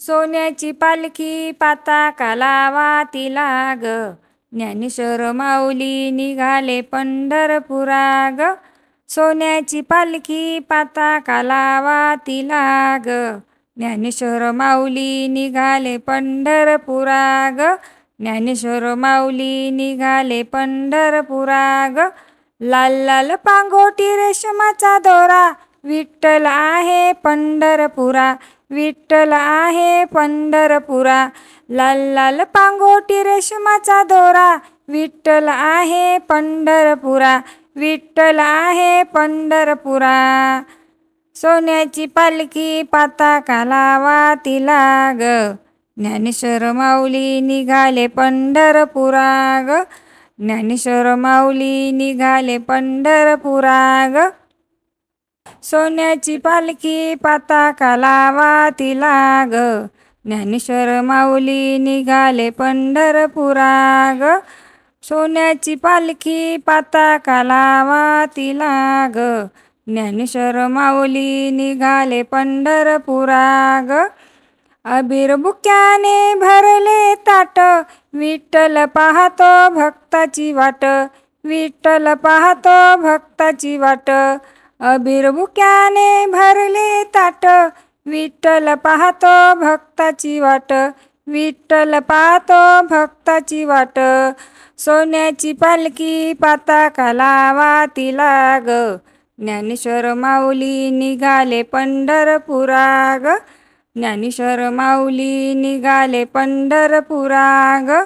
सोन्याची पालखी पाताका लावा तिला ग, ज्ञानेश्वर माऊली निघाले पंढरपुरा ग. सोन्याची पालखी पाताका लावा तिला ग, ज्ञानेश्वर माऊली निघाले पंढरपुरा ग. ज्ञानेश्वर माऊली निघाले पंढरपुरा ग. लाल लाल पांगोटी रेशमाचा दोरा, विठ्ठल आहे पंढरपुरा, विठ्ठल आहे पंढरपुरा. लाल लाल पांगोटी रेशमाचा दोरा, विठ्ठल आहे पंढरपुरा, विठ्ठल आहे पंढरपुरा. सोन्याची पालखी पाताका लावा तिला ग, ज्ञानेश्वर माऊली निघाले पंढरपुरा ग. ज्ञानेश्वर माऊली निघाले पंढरपुरा ग. सोन्याची पालखी पाताका लावा तिला ग, ज्ञानेश्वर माऊली निघाले पंढरपुरा ग. सोन्याची पालखी पाताका लावा तिला ग, ज्ञानेश्वर माऊली निघाले पंढरपुरा ग. अबीर बुक्याने भरले ताट, विठ्ठल पाहतो भक्ताची वाट, विठ्ठल पाहतो भक्ताची वाट. अबीर बुक्याने भरले ताट, विठ्ठल पाहतो भक्ताची वाट, विठ्ठल पाहतो भक्ताची वाट. सोन्याची पालखी पाताका लावा तिला ग, ज्ञानेश्वर माऊली निघाले पंढरपुरा ग. ज्ञानेश्वर माऊली निघाले पंढरपुरा ग.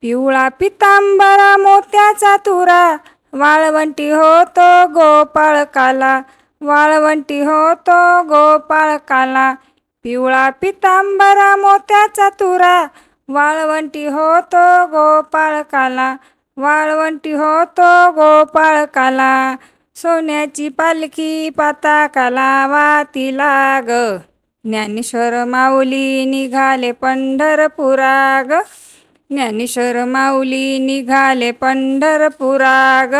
पिवळा पितांबरा मोत्याचा तुरा, वाळवंटी होतो गोपाळ काला, वाळवंटी होतो गोपाळ काला. पिवळा पितांबरा मोत्याचा तुरा, वाळवंटी होतो गोपाळ काला, वाळवंटी होतो गोपाळ काला. सोन्याची पालखी पाताका लावा तिला ग, ज्ञानेश्वर माऊली निघाले पंढरपुरा ग. ज्ञानेश्वर माऊली निघाले पंढरपुरा ग.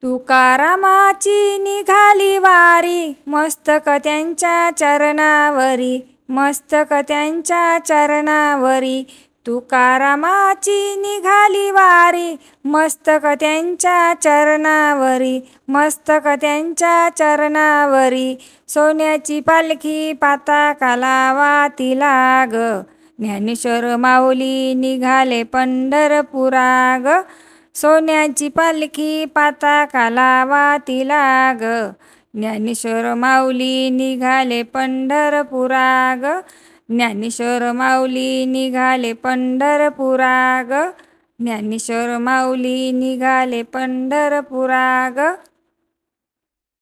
तुकारामाची निघाली वारी, मस्तक त्यांच्या चरणावरी, मस्तक त्यांच्या चरणावरी. तुकारामाची निघाली वारी, मस्तक त्यांच्या चरणावरी, मस्तक त्यांच्या चरणावरी. सोन्याची पालखी पाताका लावा तिला ग, ज्ञानेश्वर माऊली निघाले पंढरपुरा ग. सोन्याची पालखी पाताका लावा तिला ग, ज्ञानेश्वर माऊली निघाले पंढरपुरा ग. ज्ञानेश्वर माऊली निघाले पंढरपुरा ग. ज्ञानेश्वर माऊली निघाले पंढरपुरा ग.